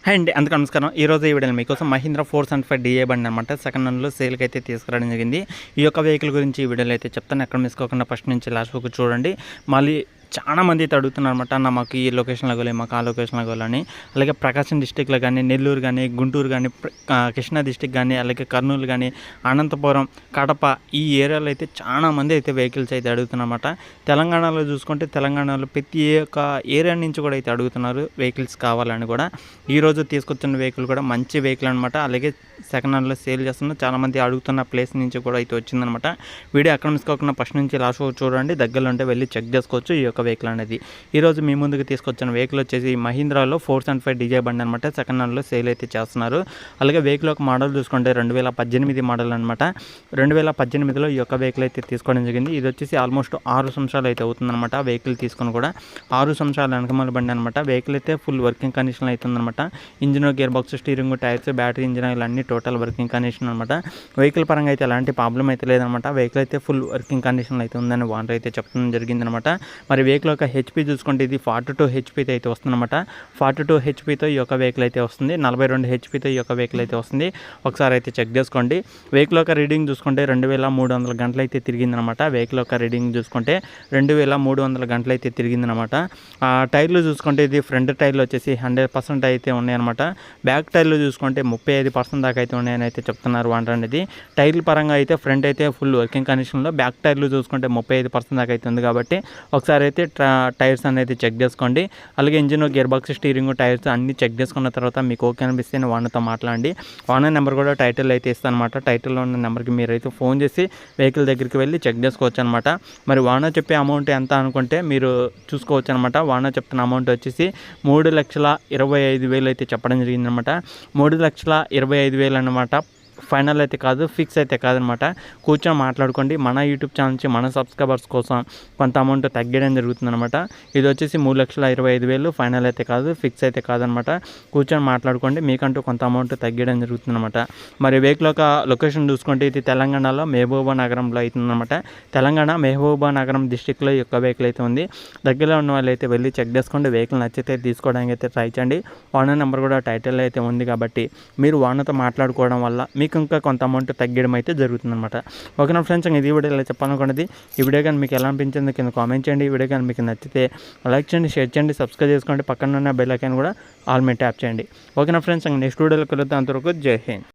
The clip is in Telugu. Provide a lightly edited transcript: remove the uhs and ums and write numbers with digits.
హాయ్ అండి, అందుకు నమస్కారం. ఈరోజు ఈ వీడియోలో మీకోసం మహీంద్రా 475 డిఏ బండి అనమాట సెకండ్ హ్యాండ్లో సేల్కి అయితే తీసుకురావడం జరిగింది. ఈ యొక్క వెహికల్ గురించి ఈ వీడియోలో అయితే చెప్తాను. ఎక్కడ మిస్ కాకుండా ఫస్ట్ నుంచి లాస్ట్ వరకు చూడండి. మళ్ళీ చాలా మంది అయితే అడుగుతున్నారు అనమాట, అన్న మాకు ఈ లొకేషన్లో కావాలి, మాకు ఆ లొకేషన్లో కావాలని. అలాగే ప్రకాశం డిస్టిక్లో కానీ, నెల్లూరు కానీ, గుంటూరు కానీ, కృష్ణా డిస్టిక్ కానీ, అలాగే కర్నూలు కానీ, అనంతపురం, కడప ఈ ఏరియాలో అయితే చాలా మంది అయితే వెహికల్స్ అయితే అడుగుతున్నారన్నమాట. తెలంగాణలో చూసుకుంటే తెలంగాణలో ప్రతి ఒక్క ఏరియా నుంచి కూడా అయితే అడుగుతున్నారు వెహికల్స్ కావాలని కూడా. ఈరోజు తీసుకొచ్చిన వెహికల్ కూడా మంచి వెహికల్ అనమాట. అలాగే సెకండ్ హ్యాండ్లో సేల్ చేస్తున్న చాలామంది అడుగుతున్న ప్లేస్ నుంచి కూడా అయితే వచ్చిందనమాట. వీడియో ఎక్కడ మిస్ కాకుండా ఫస్ట్ నుంచి లాస్ట్ చూడండి. దగ్గరలో ఉంటే వెళ్ళి చెక్ చేసుకోవచ్చు ఈ యొక్క వెహికల్ అనేది. ఈరోజు మీ ముందుకు తీసుకొచ్చిన వెహికల్ వచ్చేసి మహీంద్రాలో 475 డిజే బండి అనమాట. సెకండ్ హ్యాండ్లో సేల్ అయితే చేస్తున్నారు. అలాగే వెహికల్ ఒక మోడల్ చూసుకుంటే 2018 మోడల్ అనమాట. 2018లో ఈ యొక్క వెహికల్ అయితే తీసుకోవడం జరిగింది. ఇది వచ్చేసి ఆల్మోస్ట్ 6 సంవత్సరాలు అయితే అవుతుందన్నమాట. వెహికల్ తీసుకొని కూడా 6 సంవత్సరాల వెనకమాల బండి అనమాట. వెహికల్ అయితే ఫుల్ వర్కింగ్ కండిషన్లో అవుతుందన్నమాట. Engine, gear box, steering, tyres, battery, engine oil అన్ని టోటల్ వర్కింగ్ కండిషన్ అనమాట. వెహికల్ పరంగా అయితే ఎలాంటి ప్రాబ్లం అయితే లేదనమాట. వెహికల్ అయితే ఫుల్ వర్కింగ్ కండిషన్లో అయితే ఉందని ఓనర్ అయితే చెప్పడం జరిగిందనమాట. మరి వెహికల్ యొక్క హెచ్పి చూసుకుంటే ఇది 42 హెచ్పితో అయితే వస్తుందన్నమాట. 42 హెచ్పితో ఈ యొక్క వెహికల్ అయితే వస్తుంది. 42 హెచ్పితో ఈ యొక్క వెహికల్ అయితే వస్తుంది. ఒకసారి అయితే చెక్ చేసుకోండి. వెహికల్ యొక్క రీడింగ్ చూసుకుంటే 2300 గంటలు అయితే తిరిగిందనమాట. వెహికల్ యొక్క రీడింగ్ చూసుకుంటే 2300 గంటలు అయితే తిరిగిందనమాట. టైర్లు చూసుకుంటే ఇది ఫ్రంట్ టైర్లు వచ్చేసి 100% అయితే ఉన్నాయన్నమాట. బ్యాక్ టైర్లు చూసుకుంటే 35% దాకా అయితే ఉన్నాయని అయితే చెప్తున్నారు ఓనర్ అనేది. టైర్ల పరంగా అయితే ఫ్రంట్ అయితే ఫుల్ వర్కింగ్ కండిషన్లో, బ్యాక్ టైర్లు చూసుకుంటే 35% దాకా అయితే ఉంది కాబట్టి ఒకసారి అయితే టైర్స్ అనేది చెక్ చేసుకోండి. అలాగే engine, gear box, steering, tyres అన్ని చెక్ చేసుకున్న తర్వాత మీకు ఓకే అనిపిస్తే ఓనర్తో మాట్లాడండి. ఓనర్ నెంబర్ కూడా టైటిల్ అయితే ఇస్తాను అనమాట. టైటిల్లో ఉన్న నెంబర్కి మీరైతే ఫోన్ చేసి వెహికల్ దగ్గరికి వెళ్ళి చెక్ చేసుకోవచ్చు అనమాట. మరి ఓనర్ చెప్పే అమౌంట్ ఎంత అనుకుంటే మీరు చూసుకోవచ్చు అనమాట. ఓనర్ చెప్తున్న అమౌంట్ వచ్చేసి 3,25,000 అయితే చెప్పడం జరిగిందనమాట. 3,25,000 అనమాట. ఫైనల్ అయితే కాదు, ఫిక్స్ అయితే కాదనమాట. కూర్చొని మాట్లాడుకోండి. మన యూట్యూబ్ ఛానల్ నుంచి మన సబ్స్క్రైబర్స్ కోసం కొంత అమౌంట్ తగ్గడం జరుగుతుందనమాట. ఇది వచ్చేసి 3,25,000 ఫైనల్ అయితే కాదు, ఫిక్స్ అయితే కాదనమాట. కూర్చొని మాట్లాడుకోండి, మీకంటూ కొంత అమౌంట్ తగ్గడం జరుగుతుందనమాట. మరి వెహికల్ యొక్క లొకేషన్ చూసుకుంటే ఇది తెలంగాణలో మహబూబా నగరంలో అవుతుందన్నమాట. తెలంగాణ మహబూబా నగరం డిస్టిక్లో ఈ యొక్క వెహికల్ అయితే ఉంది. దగ్గరలో ఉన్న వాళ్ళు అయితే వెళ్ళి చెక్ చేసుకోండి. వెహికల్ నచ్చితే తీసుకోవడానికి అయితే ట్రై చేయండి. ఓనర్ నెంబర్ కూడా టైటిల్ అయితే ఉంది కాబట్టి మీరు ఓనర్తో మాట్లాడుకోవడం వల్ల మీకు ఇంకా కొంత అమౌంట్ తగ్గడం అయితే జరుగుతుందన్నమాట. ఓకేనా ఫ్రెండ్స్, ఇది వీడియో ఇలా చెప్పాలనుకున్నది. ఈ వీడియో కానీ మీకు ఎలా అనిపించింది కింద కామెంట్ చేయండి. ఈ వీడియో కానీ మీకు నచ్చితే లైక్ చేయండి, షేర్ చేయండి, సబ్స్క్రైబ్ చేసుకోండి. పక్కన ఉన్న బెల్ ఐకాన్ కూడా ఆల్ మీద ట్యాప్ చేయండి. ఓకేనా ఫ్రెండ్స్, నెక్స్ట్ వీడియోలో కలుద్దాం. అంతవరకు జై హింద్.